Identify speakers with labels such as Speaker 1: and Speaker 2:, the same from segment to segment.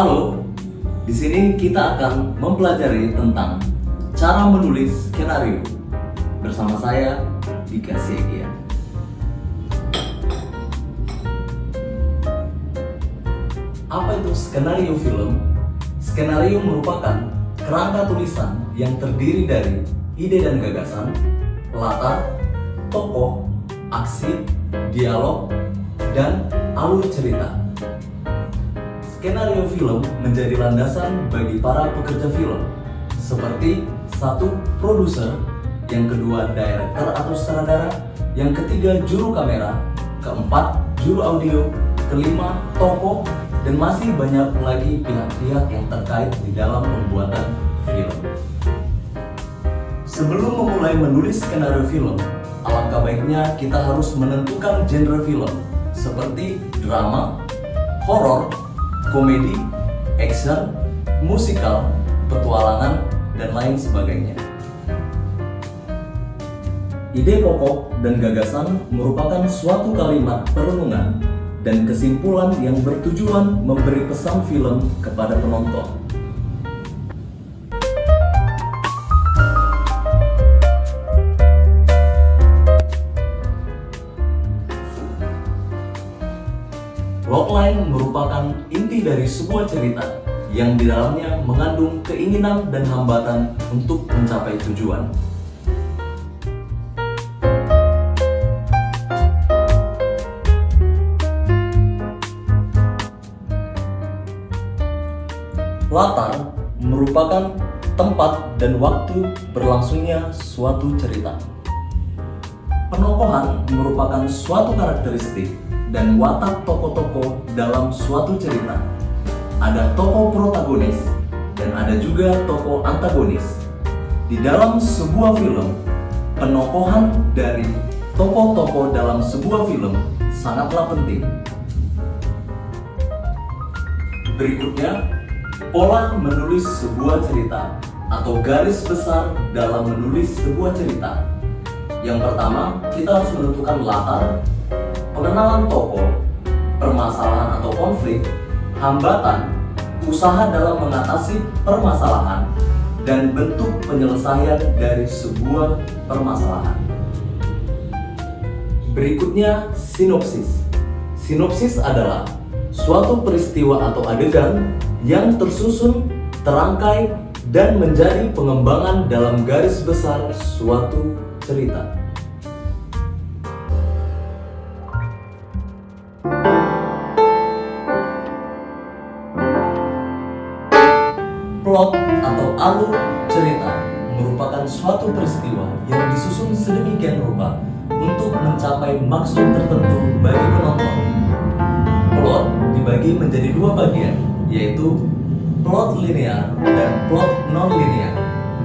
Speaker 1: Halo, di sini kita akan mempelajari tentang cara menulis skenario bersama saya Dika Siegia. Apa itu skenario film? Skenario merupakan kerangka tulisan yang terdiri dari ide dan gagasan, latar, tokoh, aksi, dialog, dan alur cerita. Skenario film menjadi landasan bagi para pekerja film, seperti satu, produser, yang kedua, director atau sutradara, yang ketiga, juru kamera, keempat, juru audio, kelima, tokoh, dan masih banyak lagi pihak-pihak yang terkait di dalam pembuatan film. Sebelum memulai menulis skenario film, alangkah baiknya kita harus menentukan genre film, seperti drama, horor, komedi, action, musikal, petualangan, dan lain sebagainya. Ide pokok dan gagasan merupakan suatu kalimat perenungan dan kesimpulan yang bertujuan memberi pesan film kepada penonton. Plotline merupakan inti dari sebuah cerita yang di dalamnya mengandung keinginan dan hambatan untuk mencapai tujuan. Latar merupakan tempat dan waktu berlangsungnya suatu cerita. Penokohan merupakan suatu karakteristik dan watak tokoh-tokoh dalam suatu cerita. Ada tokoh protagonis dan ada juga tokoh antagonis. Di dalam sebuah film, penokohan dari tokoh-tokoh dalam sebuah film sangatlah penting. Berikutnya, pola menulis sebuah cerita atau garis besar dalam menulis sebuah cerita. Yang pertama, kita harus menentukan latar, pengenalan tokoh, permasalahan atau konflik, hambatan, usaha dalam mengatasi permasalahan, dan bentuk penyelesaian dari sebuah permasalahan. Berikutnya, sinopsis. Sinopsis adalah suatu peristiwa atau adegan yang tersusun, terangkai, dan menjadi pengembangan dalam garis besar suatu cerita. Plot atau alur cerita merupakan suatu peristiwa yang disusun sedemikian rupa untuk mencapai maksud tertentu bagi penonton. Plot dibagi menjadi dua bagian, yaitu plot linear dan plot non-linear.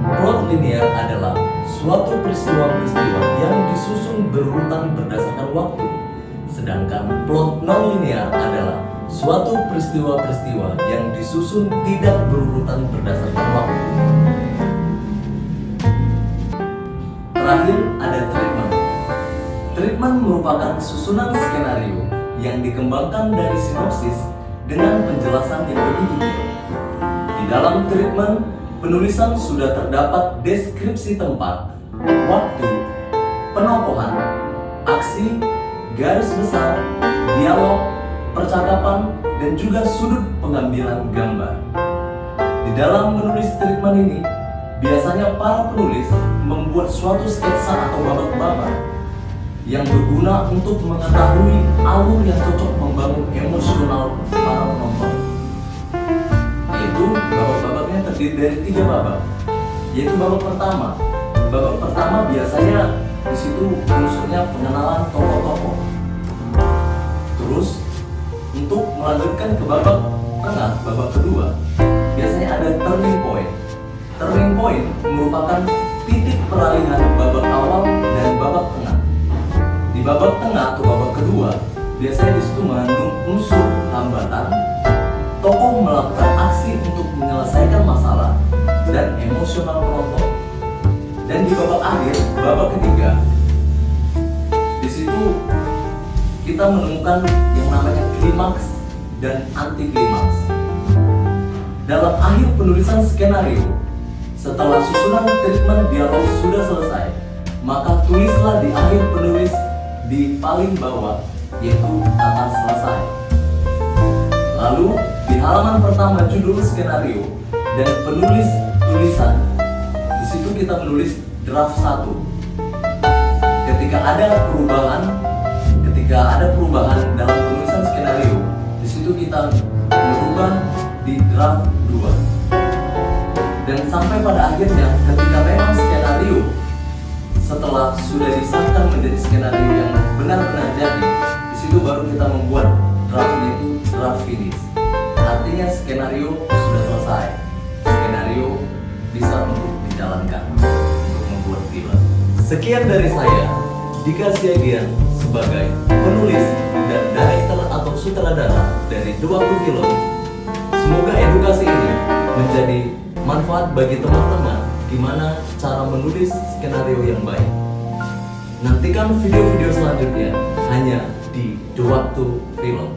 Speaker 1: Plot linear adalah suatu peristiwa-peristiwa yang disusun berurutan berdasarkan waktu, sedangkan plot non-linear adalah suatu peristiwa-peristiwa yang disusun tidak berurutan berdasarkan waktu. Terakhir ada treatment. Treatment merupakan susunan skenario yang dikembangkan dari sinopsis dengan penjelasan yang lebih detail. Di dalam treatment, penulisan sudah terdapat deskripsi tempat, waktu, penokohan, aksi, garis besar, dialog, percakapan, dan juga sudut pengambilan gambar. Di dalam menulis treatment ini, biasanya para penulis membuat suatu sketsa atau babak-babak yang berguna untuk mengetahui alur yang cocok membangun emosional para penonton. Yaitu babak-babaknya terdiri dari 3 babak. Yaitu babak pertama. Babak pertama biasanya di situ unsurnya pengenalan tokoh-tokoh. Terus untuk melanjutkan ke babak tengah, babak kedua, biasanya ada turning point. Turning point merupakan titik peralihan babak awal dan babak tengah. Di babak tengah atau babak kedua, biasanya di situ mengandung unsur hambatan, tokoh melakukan aksi untuk menyelesaikan masalah, dan emosional penonton. Dan di babak akhir, babak ketiga, di situ kita menemukan yang namanya klimaks dan anti klimaks. dalam akhir penulisan skenario, setelah susunan treatment dialog sudah selesai, maka tulislah di akhir penulis di paling bawah, yaitu kata selesai. Lalu di halaman pertama judul skenario dan penulis tulisan, di situ kita menulis draft 1. Ketika ada perubahan dalam penulisan skenario, di situ kita merubah di draft 2. Dan sampai pada akhirnya, ketika memang skenario setelah sudah disahkan menjadi skenario yang benar-benar jadi, di situ baru kita membuat draftnya itu draft finish. Artinya skenario sudah selesai, skenario bisa untuk dijalankan untuk membuat film. Sekian dari saya, Dika Siagian, sebagai penulis dan director atau sutradara dari 20 film. Semoga edukasi ini menjadi manfaat bagi teman-teman gimana cara menulis skenario yang baik. Nantikan video-video selanjutnya hanya di 20 Film.